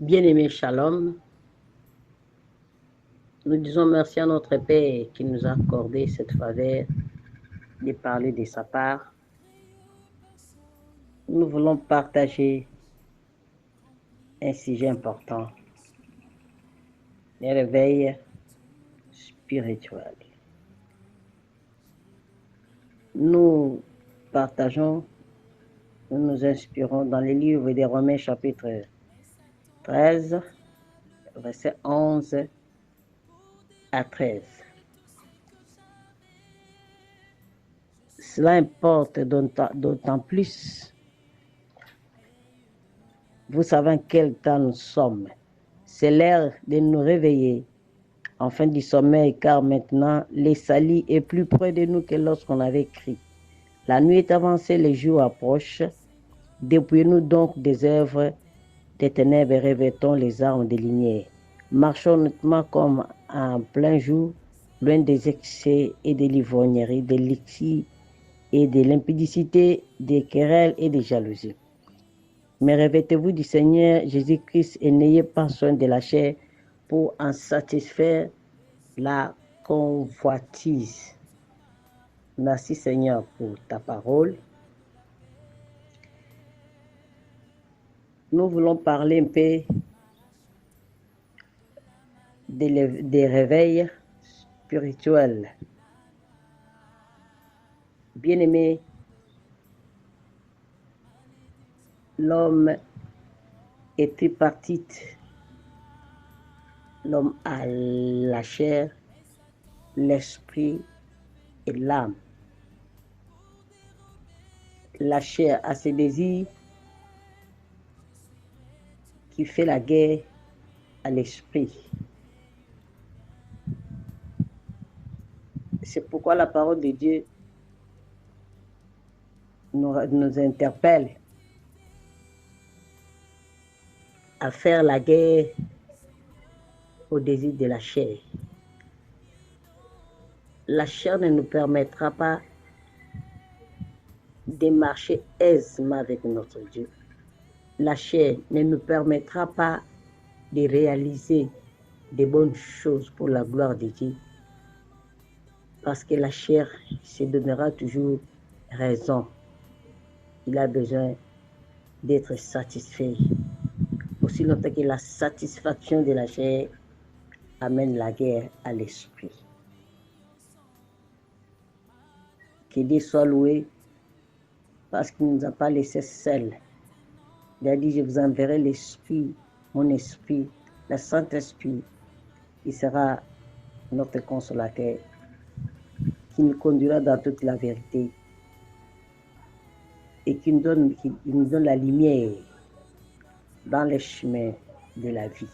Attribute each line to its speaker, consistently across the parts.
Speaker 1: Bien-aimé Shalom, nous disons merci à notre Père qui nous a accordé cette faveur de parler de sa part. Nous voulons partager un sujet important, les réveils spirituels. Nous partageons, nous nous inspirons dans les livres des Romains chapitre 13, versets 11 à 13. Cela importe d'autant plus. Vous savez en quel temps nous sommes. C'est l'heure de nous réveiller en fin du sommeil, car maintenant, le salut est plus près de nous que lorsqu'on avait crié. La nuit est avancée, les jours approchent. Dépouillons-nous donc des œuvres des ténèbres et revêtons les armes des lumières. Marchons honnêtement comme en plein jour, loin des excès et de l'ivrognerie, des litiges et de l'impudicité, des querelles et des jalousies. Mais revêtez-vous du Seigneur Jésus-Christ et n'ayez pas soin de la chair pour en satisfaire la convoitise. Merci Seigneur pour ta parole. Nous voulons parler un peu des réveils spirituels. Bien-aimé, l'homme est tripartite. L'homme a la chair, l'esprit et l'âme. La chair a ses désirs qui fait la guerre à l'esprit. C'est pourquoi la parole de Dieu nous interpelle à faire la guerre au désir de la chair. La chair ne nous permettra pas de marcher aisément avec notre Dieu. La chair ne nous permettra pas de réaliser de bonnes choses pour la gloire de Dieu. Parce que la chair se donnera toujours raison. Il a besoin d'être satisfait. Aussi longtemps que la satisfaction de la chair amène la guerre à l'esprit. Que Dieu soit loué parce qu'il ne nous a pas laissé seuls. Il a dit, je vous enverrai l'esprit, mon esprit, le Saint-Esprit. Il sera notre consolateur qui nous conduira dans toute la vérité et qui nous donne la lumière dans les chemins de la vie.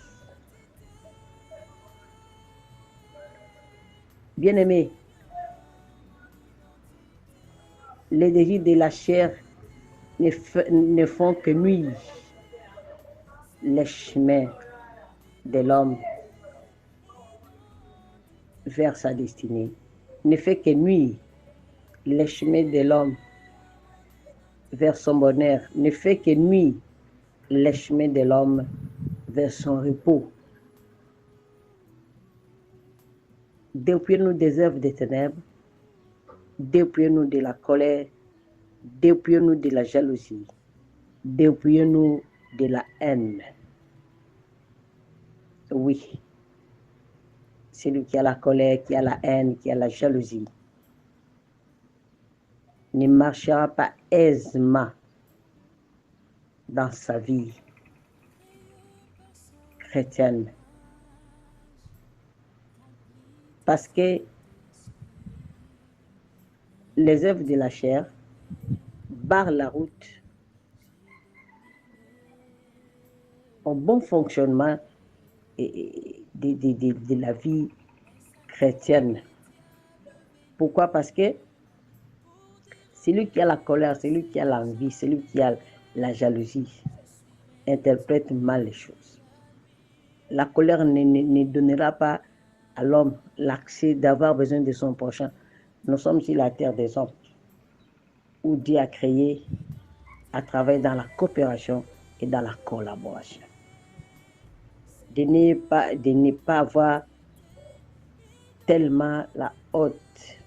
Speaker 1: Bien-aimés, les désirs de la chair ne font que nuire les chemins de l'homme vers sa destinée. Ne fait que nuire les chemins de l'homme vers son bonheur. Ne fait que nuire les chemins de l'homme vers son repos. Dépouillons-nous des œuvres des ténèbres, dépouillons-nous de la colère, dépouillons-nous de la jalousie, dépouillons-nous de la haine. Oui, celui qui a la colère, qui a la haine, qui a la jalousie, ne marchera pas aisément dans sa vie chrétienne. Parce que les œuvres de la chair barrent la route au bon fonctionnement de la vie chrétienne. Pourquoi? Parce que celui qui a la colère, celui qui a l'envie, celui qui a la jalousie, interprète mal les choses. La colère ne donnera pas à l'homme l'accès d'avoir besoin de son prochain. Nous sommes sur la terre des hommes, où Dieu a créé à travailler dans la coopération et dans la collaboration. de ne pas avoir tellement la haute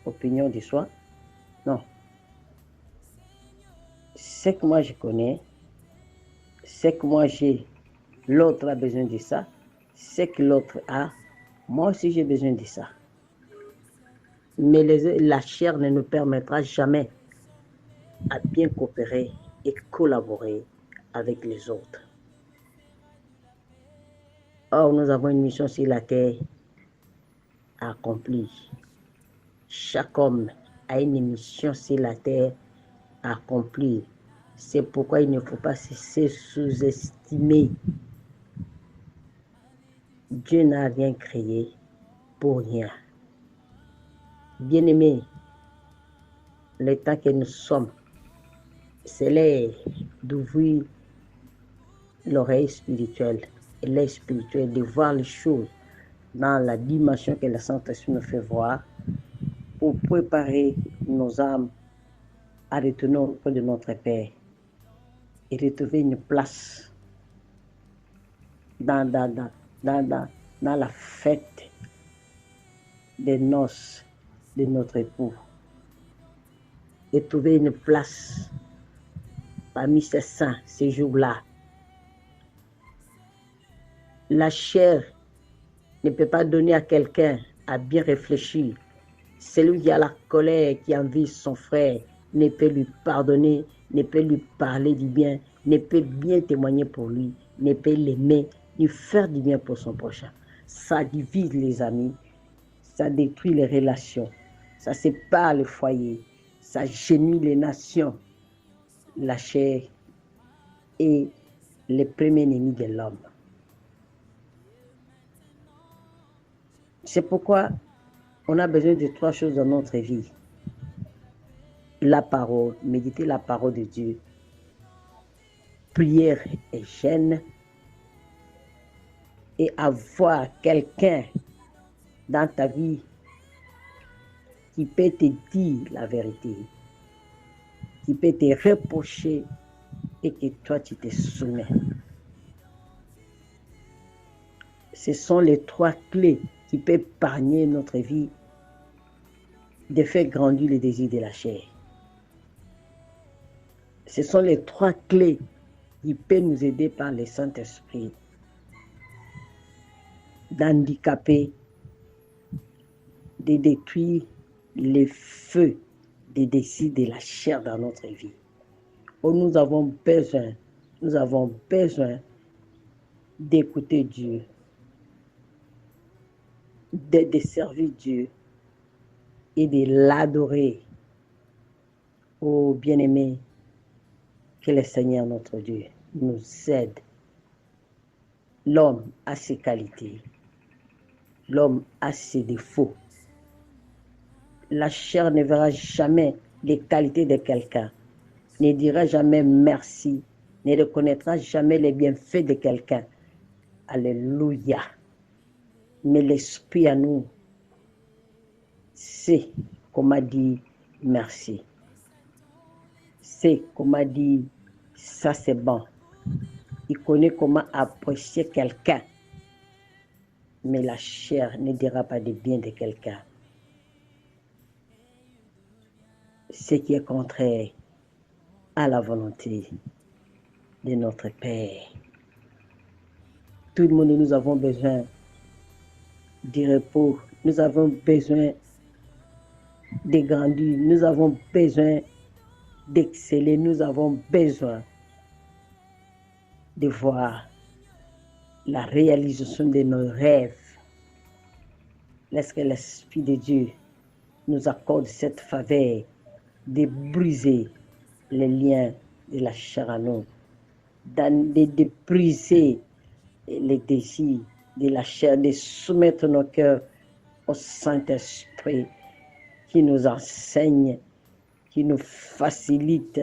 Speaker 1: opinion de soi. Non. Ce que moi je connais, ce que moi j'ai, l'autre a besoin de ça, ce que l'autre a, moi aussi j'ai besoin de ça. Mais la chair ne nous permettra jamais à bien coopérer et collaborer avec les autres. Or, nous avons une mission sur la terre à accomplir. Chaque homme a une mission sur la terre à accomplir. C'est pourquoi il ne faut pas se sous-estimer. Dieu n'a rien créé pour rien. Bien-aimés, le temps que nous sommes, c'est l'heure d'ouvrir l'oreille spirituelle et l'œil spirituel, de voir les choses dans la dimension que le Saint-Esprit nous fait voir pour préparer nos âmes à retourner auprès de notre Père et retrouver une place dans la fête des noces de notre époux et trouver une place parmi ces saints, ces jours-là. La chair ne peut pas donner à quelqu'un à bien réfléchir. Celui qui a la colère, qui envie son frère, ne peut lui pardonner, ne peut lui parler du bien, ne peut bien témoigner pour lui, ne peut l'aimer, ni faire du bien pour son prochain. Ça divise les amis, ça détruit les relations, ça sépare le foyer, ça gémit les nations. La chair est le premier ennemi de l'homme. C'est pourquoi on a besoin de 3 choses dans notre vie. La parole, méditer la parole de Dieu, prière et jeûne, et avoir quelqu'un dans ta vie qui peut te dire la vérité, qui peut te reprocher et que toi tu te soumets. Ce sont les 3 clés qui peuvent épargner notre vie de faire grandir les désirs de la chair. Ce sont les 3 clés qui peuvent nous aider par le Saint-Esprit d'handicaper, de détruire les feux des désirs de la chair dans notre vie. Oh, nous avons besoin d'écouter Dieu, de servir Dieu et de l'adorer. Oh bien-aimé, que le Seigneur notre Dieu nous aide. L'homme a ses qualités, l'homme a ses défauts. La chair ne verra jamais les qualités de quelqu'un, ne dira jamais merci, ne reconnaîtra jamais les bienfaits de quelqu'un. Alléluia. Mais l'esprit à nous, c'est comment dire merci. C'est comment dire ça c'est bon. Il connaît comment apprécier quelqu'un. Mais la chair ne dira pas de bien de quelqu'un. Ce qui est contraire à la volonté de notre Père. Tout le monde, nous avons besoin du repos. Nous avons besoin de grandir. Nous avons besoin d'exceller. Nous avons besoin de voir la réalisation de nos rêves. Laisse que l'Esprit de Dieu nous accorde cette faveur de briser les liens de la chair à nous, de briser les désirs de la chair, de soumettre nos cœurs au Saint-Esprit qui nous enseigne, qui nous facilite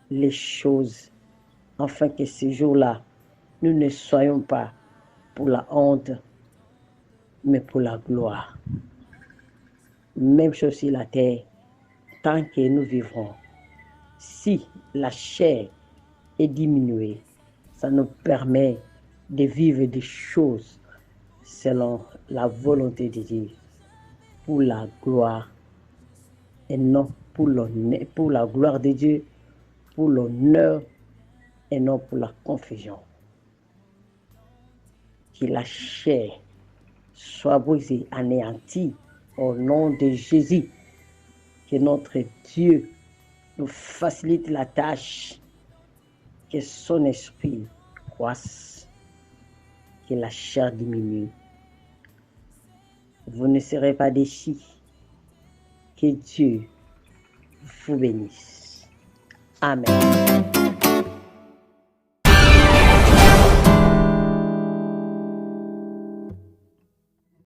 Speaker 1: les choses, afin que ces jours-là, nous ne soyons pas pour la honte, mais pour la gloire. Même chose sur la terre, tant que nous vivrons. Si la chair est diminuée, ça nous permet de vivre des choses selon la volonté de Dieu, pour la gloire et non pour l'honneur, pour la gloire de Dieu, pour l'honneur et non pour la confusion. Que la chair soit brisée, anéantie au nom de Jésus. Que notre Dieu nous facilite la tâche, que son esprit croisse, que la chair diminue. Vous ne serez pas déchus. Que Dieu vous bénisse. Amen.